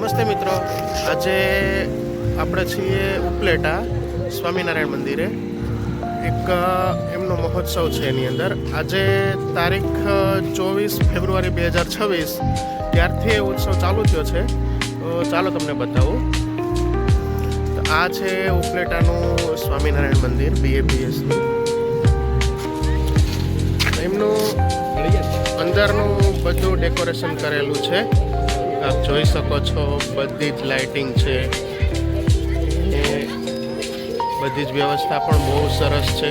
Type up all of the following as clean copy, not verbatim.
નમસ્તે મિત્રો, આજે આપણે છીએ ઉપલેટા સ્વામિનારાયણ મંદિરે. એક એમનો મહોત્સવ છે. એની અંદર આજે તારીખ 24 ફેબ્રુઆરી 2026 ત્યારથી એ ઉત્સવ ચાલુ થયો છે. તો ચાલો તમને બતાવું. તો આ છે ઉપલેટાનું સ્વામિનારાયણ મંદિર BAPSનું. એમનું અંદરનું બધું ડેકોરેશન કરેલું છે. આપ જોઈ શકો છો, બધી જ લાઇટિંગ છે, એ બધી જ વ્યવસ્થા પણ બહુ સરસ છે.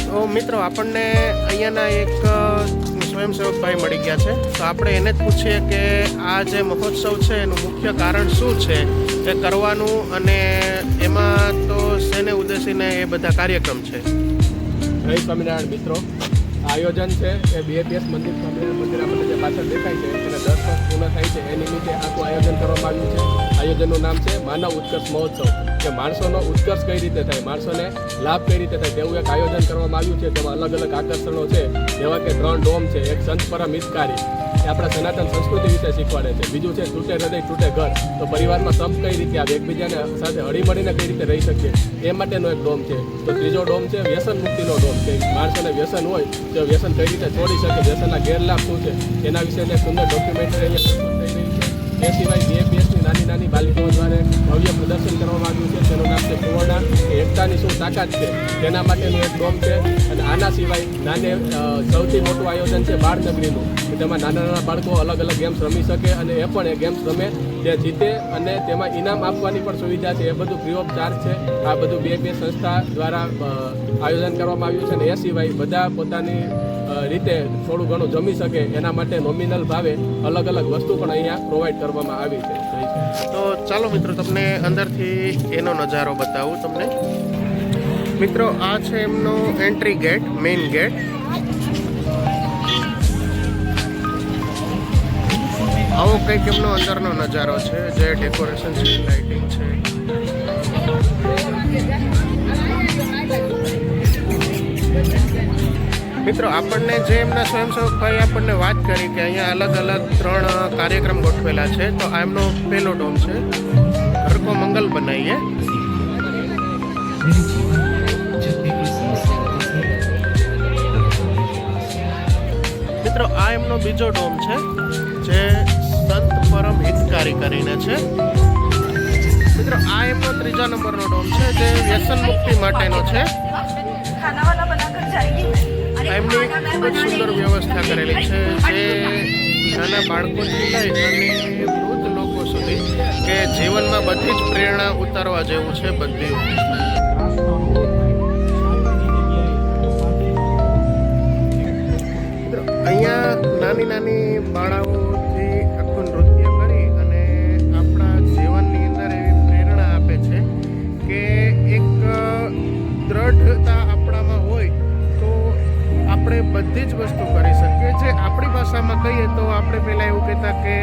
તો મિત્રો, આપણને અહીંયાના એક સ્વયંસેવકભાઈ મળી ગયા છે. તો આપણે એને જ પૂછીએ કે આ જે મહોત્સવ છે એનું મુખ્ય કારણ શું છે એ કરવાનું, અને એમાં તો શેને ઉદ્દેશીને એ બધા કાર્યક્રમ છે. જય સ્વામિનારાયણ મિત્રો, આયોજન છે એ BAPS મંદિર સ્વામિનારાયણ મંદિર આપણને જે પાછળ દેખાય છે એને 10 વર્ષ પૂર્ણ થાય છે. એ નિમિત્તે આખું આયોજન કરવામાં આવ્યું છે. આયોજનનું નામ છે માનવ ઉત્કર્ષ મહોત્સવ, કે માણસોનો ઉત્કર્ષ કઈ રીતે થાય, માણસોને લાભ કઈ રીતે થાય તેવું એક આયોજન કરવામાં આવ્યું છે. તેમાં અલગ અલગ આકર્ષણો છે, જેવા કે 3 ડોમ છે, એક સંત પરમ હિતકારી, એ આપણા સનાતન સંસ્કૃતિ વિશે શીખવાડે છે. બીજું છે તૂટે હૃદય તૂટે ઘર, તો પરિવારમાં સંપ કઈ રીતે આવે, એકબીજાને સાથે હળીમળીને કઈ રીતે રહી શકીએ એ માટેનો એક ડોમ છે. તો ત્રીજો ડોમ છે વ્યસન મુક્તિનો ડોમ, કે માણસોને વ્યસન હોય તો વ્યસન કઈ રીતે છોડી શકે, વ્યસનના ગેરલાભ શું છે એના વિશેને સુંદર ડોક્યુમેન્ટરી અહીંયા પ્રસ્તુત થઈ રહી છે. એ સિવાય BAPSની નાની બાલિકાઓ દ્વારા ભવ્ય પ્રદર્શન કરવામાં આવ્યું છે. તેનું નામ છે સુવર્ણા, કે એકતાની શું તાકાત છે તેના માટેનું એક ડોમ છે. અને આના સિવાય સૌથી મોટું આયોજન છે બાળનગરીનું, કે તેમાં નાના બાળકો અલગ અલગ ગેમ્સ રમી શકે, અને એ પણ એ ગેમ્સ રમે તે જીતે, અને તેમાં ઇનામ આપવાની પણ સુવિધા છે. એ બધું ફ્રી ઓફ ચાર્જ છે. આ બધું BAPS સંસ્થા દ્વારા આયોજન કરવામાં આવ્યું છે. અને એ સિવાય બધા પોતાની રીતે થોડું ઘણું જમી શકે એના માટે નોમિનલ ભાવે અલગ અલગ વસ્તુ પણ અહીંયા પ્રોવાઈડ કરવામાં આવી છે. તો ચાલો મિત્રો, તમને અંદરથી એનો નજારો બતાવું તમને. મિત્રો, આ છે એમનો એન્ટ્રી ગેટ, મેઇન ગેટ. આવો કંઈક એમનો અંદરનો નજારો છે, જે ડેકોરેશન છે, લાઇટિંગ છે. મિત્રો, આપણને જે એમના સ્વયંસેવકભાઈ આપણને વાત કરી કે અહીંયા અલગ અલગ 3 કાર્યક્રમ ગોઠવેલા છે. તો આ એમનો પહેલો ડોમ છે, ઘર કો મંગલ બનાવીએ. મિત્રો, આ એમનો બીજો ડોમ છે, જે સંત પરમ હિતકારી કરીને છે. મિત્રો, આ એમનો 3જા નંબરનો ડોમ છે, જે વ્યસન મુક્તિ માટેનો છે. એમની ખૂબ જ સુંદર વ્યવસ્થા કરેલી છે, જે નાના બાળકોથી લઈ અને વૃદ્ધ લોકો સુધી, કે જીવનમાં બધી જ પ્રેરણા ઉતારવા જેવું છે. બધી અહીંયા નાની બાળાઓથી આખું નૃત્ય કરી અને આપણા જીવનની અંદર એવી પ્રેરણા આપે છે કે એક દ્રઢતા આપણામાં હોય તો આપણે બધી જ વસ્તુ કરી શકીએ. જે આપણી ભાષામાં કહીએ તો આપણે પહેલાં એવું કહેતા કે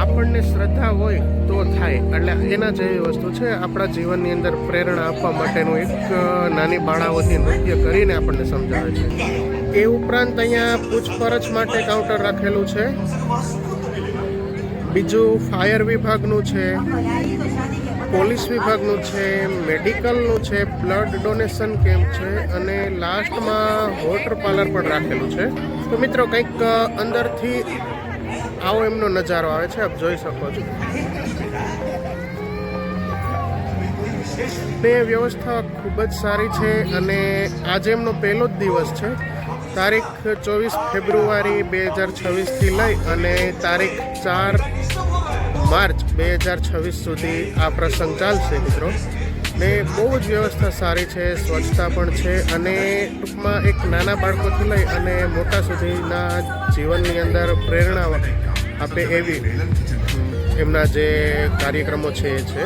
આપણને શ્રદ્ધા હોય તો થાય. એટલે એના જેવી વસ્તુ છે. આપણા જીવનની અંદર પ્રેરણા આપવા માટેનું એક નાની બાળાઓથી નૃત્ય કરીને આપણને સમજાવે છે. એ ઉપરાંત અહીંયા પૂછપરછ માટે કાઉન્ટર રાખેલું છે. બીજું ફાયર વિભાગનું છે, પોલીસ વિભાગનું છે, મેડિકલનું છે, બ્લડ ડોનેશન કેમ્પ છે, અને લાસ્ટમાં વોટર પાર્લર પણ રાખેલું છે. તો મિત્રો, કંઈક અંદરથી આવો એમનો નજારો આવે છે, આપ જોઈ શકો છો. તે વ્યવસ્થા ખૂબ જ સારી છે. અને આજે એમનો પહેલો જ દિવસ છે. તારીખ 24 ફેબ્રુઆરી 2026થી લઈ અને તારીખ 4 માર્ચ 2026 સુધી આ પ્રસંગ ચાલશે મિત્રો. ને બહુ જ વ્યવસ્થા સારી છે, સ્વચ્છતા પણ છે, અને ટૂંકમાં એક નાના બાળકોથી લઈ અને મોટા સુધીના જીવનની અંદર પ્રેરણા આપે એવી એમના જે કાર્યક્રમો છે એ છે.